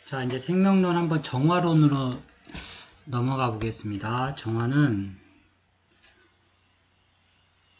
자, 이제 생명론 한번 정화론으로 넘어가 보겠습니다. 정화는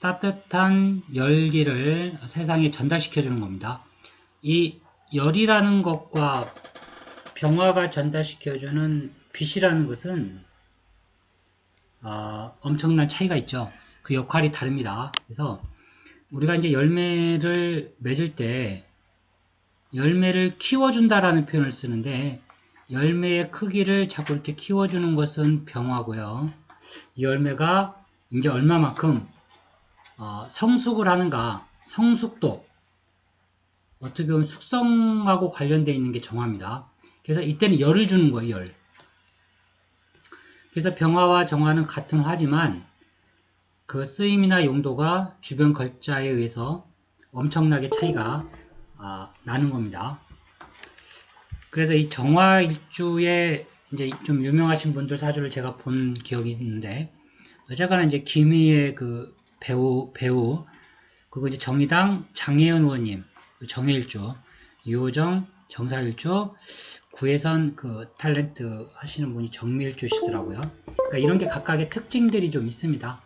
따뜻한 열기를 세상에 전달시켜 주는 겁니다. 이 열이라는 것과 병화가 전달시켜 주는 빛이라는 것은 엄청난 차이가 있죠. 그 역할이 다릅니다. 그래서 우리가 이제 열매를 맺을 때 열매를 키워준다라는 표현을 쓰는데, 열매의 크기를 자꾸 이렇게 키워주는 것은 병화고요. 이 열매가 이제 얼마만큼 성숙을 하는가, 성숙도, 어떻게 보면 숙성하고 관련되어 있는 게 정화입니다. 그래서 이때는 열을 주는 거예요, 열. 그래서 병화와 정화는 같은 화지만 그 쓰임이나 용도가 주변 걸자에 의해서 엄청나게 차이가 나는 겁니다. 그래서 이 정화일주에 이제 좀 유명하신 분들 사주를 제가 본 기억이 있는데, 어쨌거나 이제 김희의 그 배우, 그리고 이제 정의당 장혜연 의원님, 정혜일주, 유호정 정사일주, 구혜선 그 탤런트 하시는 분이 정밀주시더라고요. 그러니까 이런 게 각각의 특징들이 좀 있습니다.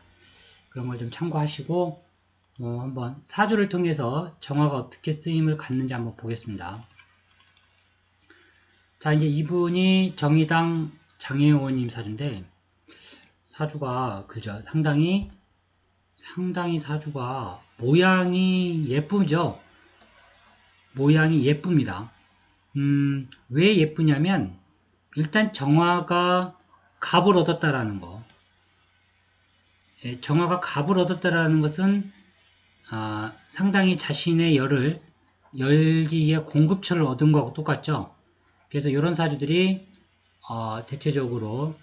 그런 걸 좀 참고하시고 한번 사주를 통해서 정화가 어떻게 쓰임을 갖는지 한번 보겠습니다. 자, 이제 이분이 정의당 장혜연 의원님 사주인데, 사주가 그죠? 상당히 사주가 모양이 예쁘죠? 모양이 예쁩니다. 왜 예쁘냐면 일단 정화가 갑을 얻었다라는 거. 정화가 갑을 얻었다라는 것은 상당히 자신의 열기의 공급처를 얻은 거하고 똑같죠. 그래서 이런 사주들이 대체적으로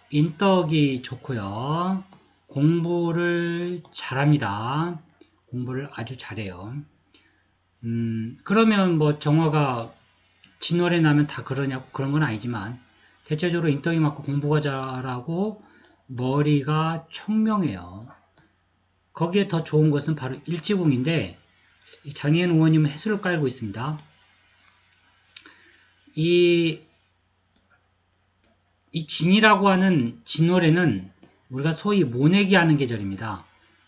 인덕이 좋고요. 공부를 잘합니다. 공부를 아주 잘해요. 그러면 뭐 정화가 진월에 나면 다 그러냐고 그런 건 아니지만, 대체적으로 인덕이 많고 공부가 잘하고 머리가 총명해요. 거기에 더 좋은 것은 바로 일지궁인데, 장혜연 의원님은 해수를 깔고 있습니다. 이 진이라고 하는 진월에는 우리가 소위 모내기 하는 계절입니다.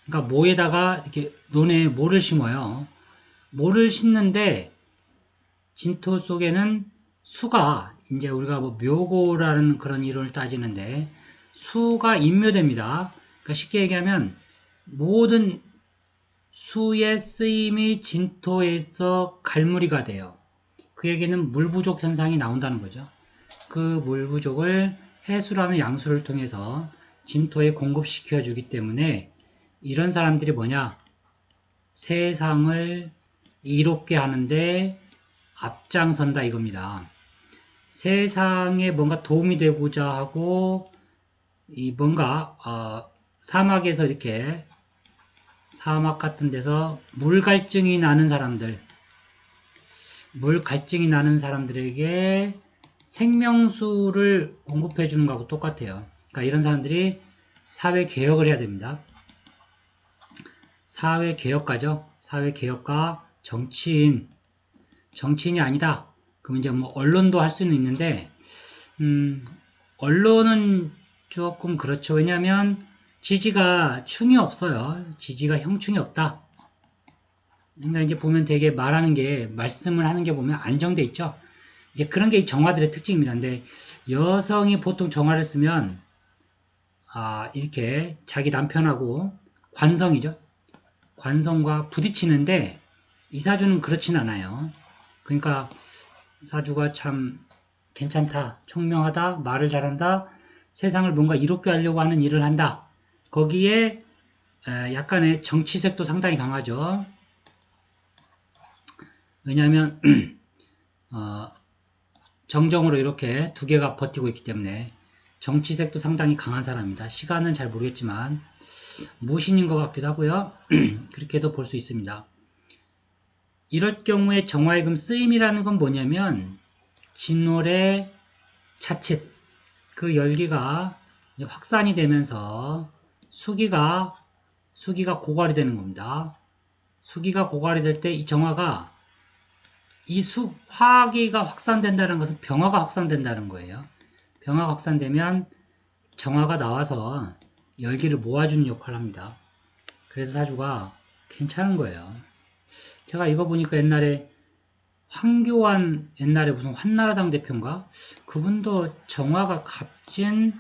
그러니까 모에다가 이렇게 논에 모를 심어요. 모를 심는데 진토 속에는 수가, 이제 우리가 뭐 묘고라는 그런 이론을 따지는데 수가 인묘됩니다. 그러니까 쉽게 얘기하면 모든 수의 쓰임이 진토에서 갈무리가 돼요. 그 얘기는 물 부족 현상이 나온다는 거죠. 그 물 부족을 해수라는 양수를 통해서 진토에 공급시켜 주기 때문에 이런 사람들이 뭐냐? 세상을 이롭게 하는데 앞장선다 이겁니다. 세상에 뭔가 도움이 되고자 하고 뭔가 사막에서 이렇게 사막 같은 데서 물 갈증이 나는 사람들에게 생명수를 공급해 주는 거하고 똑같아요. 그러니까 이런 사람들이 사회개혁을 해야 됩니다. 사회개혁가죠. 사회개혁가, 정치인이 아니다. 그럼 이제 뭐 언론도 할 수는 있는데, 언론은 조금 그렇죠. 왜냐하면 지지가 충이 없어요. 지지가 형충이 없다. 그러니까 이제 보면 되게 말씀을 하는 게 보면 안정돼 있죠. 이제 그런 게 정화들의 특징입니다. 근데 여성이 보통 정화를 쓰면 이렇게 자기 남편하고 관성과 부딪히는데 이 사주는 그렇진 않아요. 그러니까 사주가 참 괜찮다, 총명하다, 말을 잘한다, 세상을 뭔가 이롭게 하려고 하는 일을 한다. 거기에 약간의 정치색도 상당히 강하죠. 왜냐하면 정정으로 이렇게 두 개가 버티고 있기 때문에 정치색도 상당히 강한 사람입니다. 시간은 잘 모르겠지만 무신인 것 같기도 하고요. 그렇게도 볼 수 있습니다. 이럴 경우에 정화의 금 쓰임이라는 건 뭐냐면 진월의 자칫 그 열기가 확산이 되면서 수기가 고갈이 되는 겁니다. 수기가 고갈이 될 때 이 정화가 이 화기가 확산된다는 것은 병화가 확산된다는 거예요. 병화가 확산되면 정화가 나와서 열기를 모아주는 역할을 합니다. 그래서 사주가 괜찮은 거예요. 제가 이거 보니까 옛날에 황교안, 옛날에 무슨 한나라당 대표인가? 그분도 정화가 갑진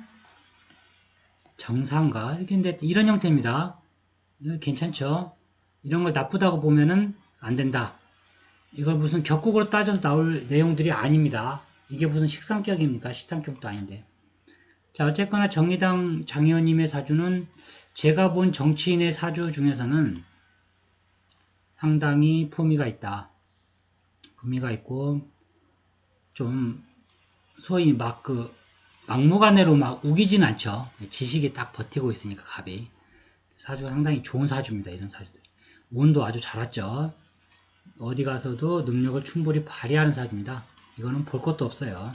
정사인가? 이렇게 했는데 이런 형태입니다. 괜찮죠? 이런 걸 나쁘다고 보면은 안 된다. 이걸 무슨 격국으로 따져서 나올 내용들이 아닙니다. 이게 무슨 식상격입니까? 식상격도 아닌데. 자, 어쨌거나 정의당 장 의원님의 사주는 제가 본 정치인의 사주 중에서는 상당히 품위가 있다. 품위가 있고 좀 소위 막무가내로 막 우기진 않죠. 지식이 딱 버티고 있으니까 갑이. 사주가 상당히 좋은 사주입니다. 이런 사주들. 운도 아주 잘 왔죠. 어디 가서도 능력을 충분히 발휘하는 사주입니다. 이거는 볼 것도 없어요.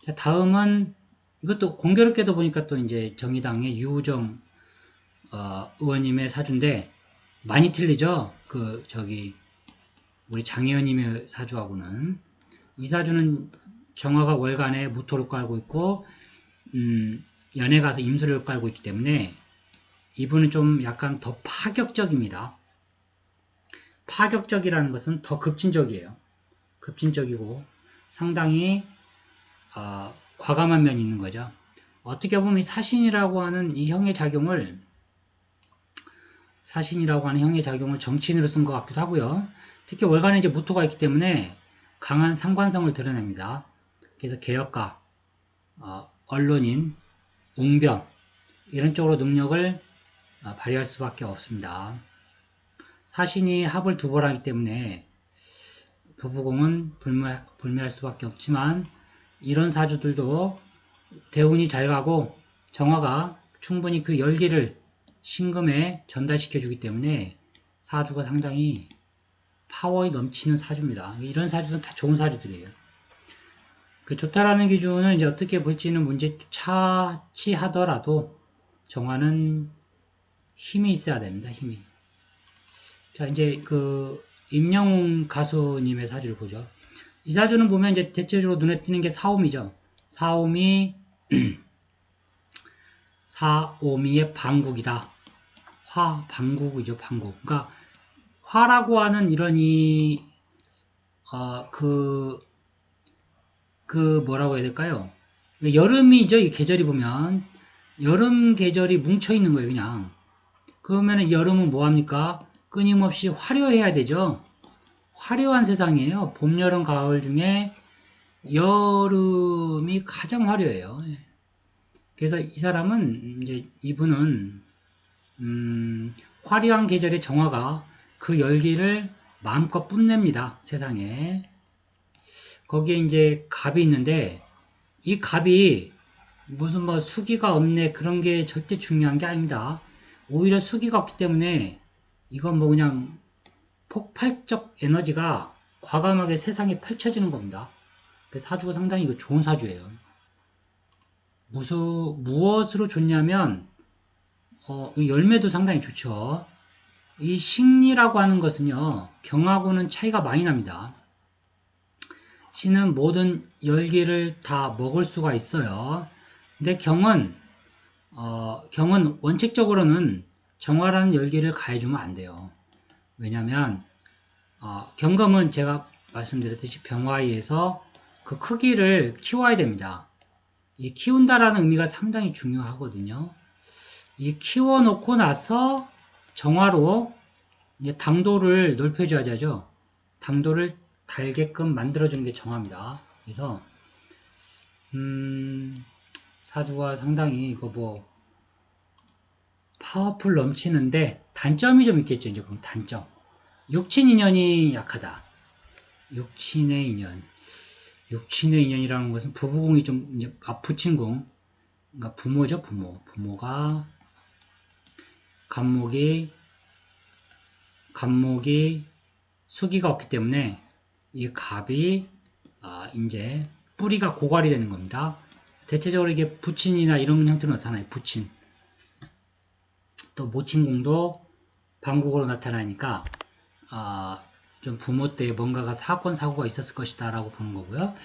자, 다음은 이것도 공교롭게도 보니까 또 이제 정의당의 유우정 의원님의 사주인데 많이 틀리죠. 우리 장 의원님의 사주하고는. 이 사주는 정화가 월간에 무토를 깔고 있고 연에 가서 임수를 깔고 있기 때문에 이분은 좀 약간 더 파격적입니다. 파격적이라는 것은 더 급진적이에요. 급진적이고 상당히 과감한 면이 있는 거죠. 어떻게 보면 이 사신이라고 하는 형의 작용을 정치인으로 쓴 것 같기도 하고요. 특히 월간에 이제 무토가 있기 때문에 강한 상관성을 드러냅니다. 그래서 개혁가, 언론인, 웅변 이런 쪽으로 능력을 발휘할 수밖에 없습니다. 사신이 합을 두 번 하기 때문에 부부공은 불매할 수밖에 없지만 이런 사주들도 대운이 잘 가고 정화가 충분히 그 열기를 신금에 전달시켜 주기 때문에 사주가 상당히 파워에 넘치는 사주입니다. 이런 사주는 다 좋은 사주들이에요. 그 좋다라는 기준은 이제 어떻게 볼지는 문제 차치하더라도 정화는 힘이 있어야 됩니다. 힘이. 자, 이제 임영웅 가수님의 사주를 보죠. 이 사주는 보면 이제 대체적으로 눈에 띄는 게 사오미죠. 사오미의 방국이다. 방국이죠, 방국. 그러니까 화라고 하는 이런 뭐라고 해야 될까요? 여름이죠, 이 계절이 보면. 여름 계절이 뭉쳐 있는 거예요, 그냥. 그러면 여름은 뭐합니까? 끊임없이 화려해야 되죠. 화려한 세상이에요. 봄, 여름, 가을 중에 여름이 가장 화려해요. 그래서 이분은 화려한 계절의 정화가 그 열기를 마음껏 뽐냅니다. 세상에. 거기에 이제 갑이 있는데 이 갑이 무슨 수기가 없네 그런 게 절대 중요한 게 아닙니다. 오히려 수기가 없기 때문에 이건 그냥 폭발적 에너지가 과감하게 세상에 펼쳐지는 겁니다. 그래서 사주가 상당히 이거 좋은 사주예요. 무엇으로 좋냐면 열매도 상당히 좋죠. 이 식리라고 하는 것은요, 경하고는 차이가 많이 납니다. 신은 모든 열기를 다 먹을 수가 있어요. 근데 경은 원칙적으로는 정화라는 열기를 가해주면 안 돼요. 왜냐면 경금은 제가 말씀드렸듯이 병화에서 그 크기를 키워야 됩니다. 이 키운다라는 의미가 상당히 중요하거든요. 이 키워놓고 나서 정화로 이제 당도를 넓혀줘야죠. 당도를 달게끔 만들어주는 게 정화입니다. 그래서 사주가 상당히 파워풀 넘치는데 단점이 좀 있겠죠. 이제 그럼 단점. 육친 인연이 약하다. 육친의 인연이라는 것은 부부궁이 좀 부친궁, 그러니까 부모죠. 부모가 간목이 수기가 없기 때문에 이 갑이 이제 뿌리가 고갈이 되는 겁니다. 대체적으로 이게 부친이나 이런 형태로 나타나요. 부친. 또 모친궁도 방국으로 나타나니까 좀 부모 때 뭔가가 사건 사고가 있었을 것이다 라고 보는 거고요.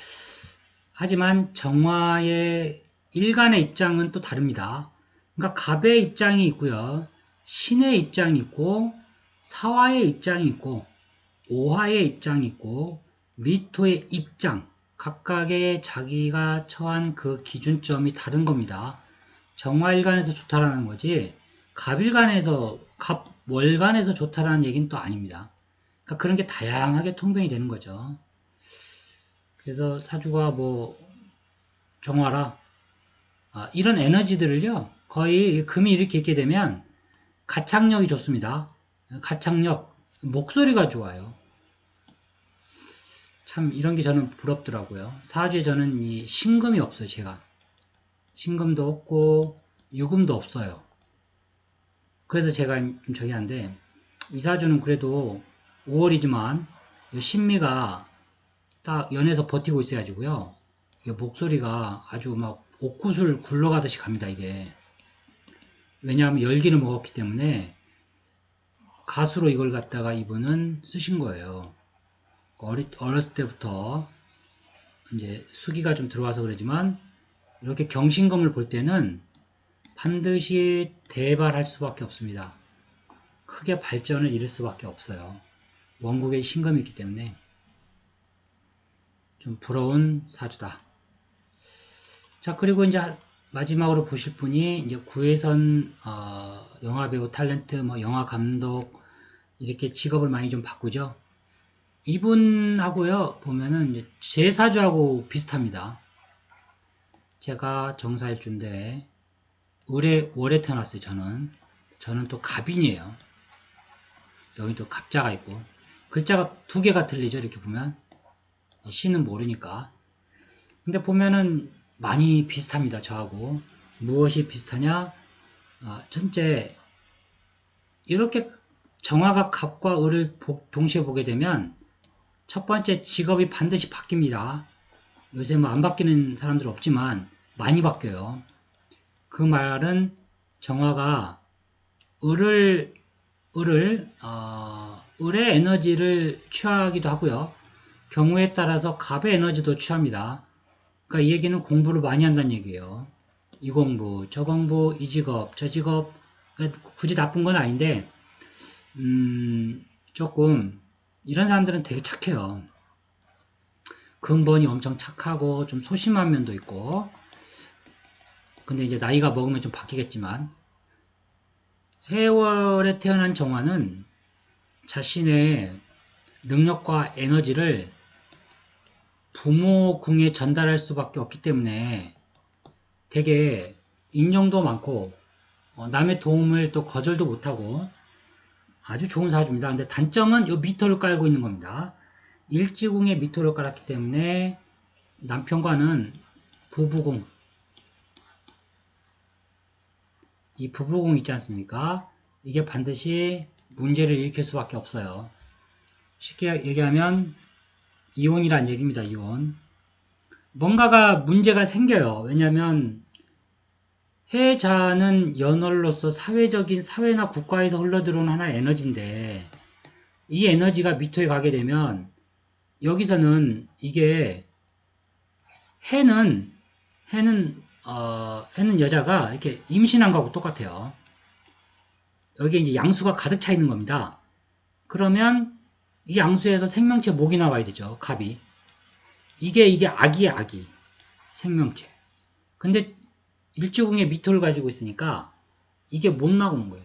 하지만 정화의 일간의 입장은 또 다릅니다. 그러니까 갑의 입장이 있고요. 신의 입장이 있고 사화의 입장이 있고 오화의 입장이 있고 미토의 입장, 각각의 자기가 처한 그 기준점이 다른 겁니다. 정화일간에서 좋다라는 거지 갑월간에서 좋다라는 얘기는 또 아닙니다. 그러니까 그런 게 다양하게 통변이 되는 거죠. 그래서 사주가 뭐 정화라 이런 에너지들을요 거의 금이 이렇게 있게 되면 가창력이 좋습니다. 가창력, 목소리가 좋아요. 참 이런 게 저는 부럽더라고요. 사주에 저는 이 신금이 없어요. 제가 신금도 없고 유금도 없어요. 그래서 제가 좀 저기 한데 이 사주는 그래도 5월이지만 신미가 딱 연에서 버티고 있어가지고요. 목소리가 아주 막 옥구슬 굴러가듯이 갑니다. 이게 왜냐하면 열기를 먹었기 때문에 가수로 이걸 갖다가 이분은 쓰신 거예요. 어렸을 때부터 이제 수기가 좀 들어와서 그러지만 이렇게 경신금을 볼 때는 반드시 대발할 수밖에 없습니다. 크게 발전을 이룰 수밖에 없어요. 원국에 신금이 있기 때문에 좀 부러운 사주다. 자, 그리고 이제 마지막으로 보실 분이 이제 구혜선 영화배우 탤런트, 뭐 영화 감독 이렇게 직업을 많이 좀 바꾸죠. 이분하고요 보면은 제 사주하고 비슷합니다. 제가 정사일주인데 월에 태어났어요. 저는 또 갑인이에요. 여기 또 갑자가 있고 글자가 두 개가 틀리죠. 이렇게 보면 시는 모르니까. 근데 보면은 많이 비슷합니다. 저하고 무엇이 비슷하냐? 첫째 이렇게 정화가 갑과 을을 동시에 보게 되면 첫 번째 직업이 반드시 바뀝니다. 요새 뭐 안 바뀌는 사람들 없지만 많이 바뀌어요. 그 말은 정화가 을의 에너지를 취하기도 하고요. 경우에 따라서 갑의 에너지도 취합니다. 그러니까 이 얘기는 공부를 많이 한다는 얘기예요. 이 공부, 저 공부, 이 직업, 저 직업. 그러니까 굳이 나쁜 건 아닌데 조금 이런 사람들은 되게 착해요. 근본이 엄청 착하고 좀 소심한 면도 있고 근데 이제 나이가 먹으면 좀 바뀌겠지만 해월에 태어난 정화는 자신의 능력과 에너지를 부모궁에 전달할 수밖에 없기 때문에 되게 인정도 많고 남의 도움을 또 거절도 못하고 아주 좋은 사주입니다. 근데 단점은 이 미토를 깔고 있는 겁니다. 일지궁에 미토를 깔았기 때문에 남편과는 부부궁 이 부부궁 있지 않습니까? 이게 반드시 문제를 일으킬 수밖에 없어요. 쉽게 얘기하면 이혼이란 얘기입니다. 이혼. 뭔가가 문제가 생겨요. 왜냐하면 해자는 연월로서 사회나 국가에서 흘러들어오는 하나의 에너지인데 이 에너지가 미토에 가게 되면 여기서는 이게 해는 여자가 이렇게 임신한 거하고 똑같아요. 여기에 이제 양수가 가득 차 있는 겁니다. 그러면 이 양수에서 생명체 목이 나와야 되죠. 갑이. 이게 악이에요. 악이. 생명체. 근데 일주궁에 미토를 가지고 있으니까 이게 못 나오는 거예요.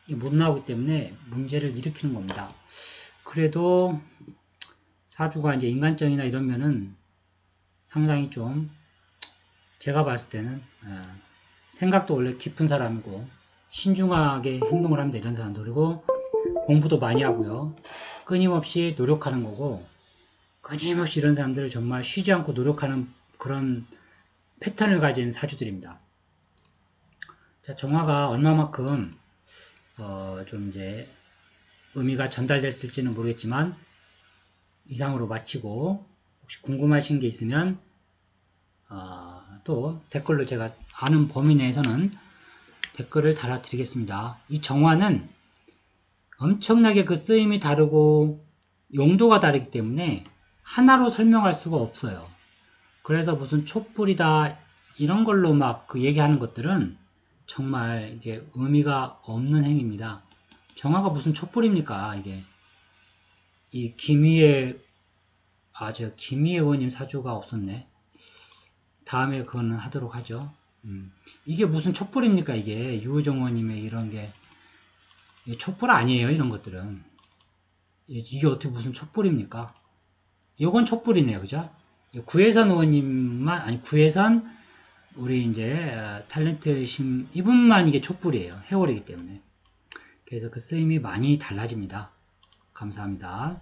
이게 못 나오기 때문에 문제를 일으키는 겁니다. 그래도 사주가 이제 인간적이나 이런 면은 상당히 좀 제가 봤을 때는 생각도 원래 깊은 사람이고 신중하게 행동을 합니다. 이런 사람들. 그리고 공부도 많이 하고요. 끊임없이 노력하는 거고 끊임없이 이런 사람들을 정말 쉬지 않고 노력하는 그런 패턴을 가진 사주들입니다. 자, 정화가 얼마만큼 좀 이제 의미가 전달됐을지는 모르겠지만 이상으로 마치고 혹시 궁금하신 게 있으면 또 댓글로 제가 아는 범위 내에서는 댓글을 달아드리겠습니다. 이 정화는 엄청나게 그 쓰임이 다르고 용도가 다르기 때문에 하나로 설명할 수가 없어요. 그래서 무슨 촛불이다 이런 걸로 막 그 얘기하는 것들은 정말 이게 의미가 없는 행위입니다. 정화가 무슨 촛불입니까? 이게 이 김희애 김희애 의원님 사주가 없었네. 다음에 그거는 하도록 하죠. 이게 무슨 촛불입니까? 이게 유호정 의원님의 이런 게 촛불 아니에요. 이런 것들은 이게 어떻게 무슨 촛불입니까? 이건 촛불이네요. 그죠? 구혜선 의원님만 아니 구혜선 우리 이제 탤런트 이분만 이게 촛불이에요. 해월이기 때문에. 그래서 그 쓰임이 많이 달라집니다. 감사합니다.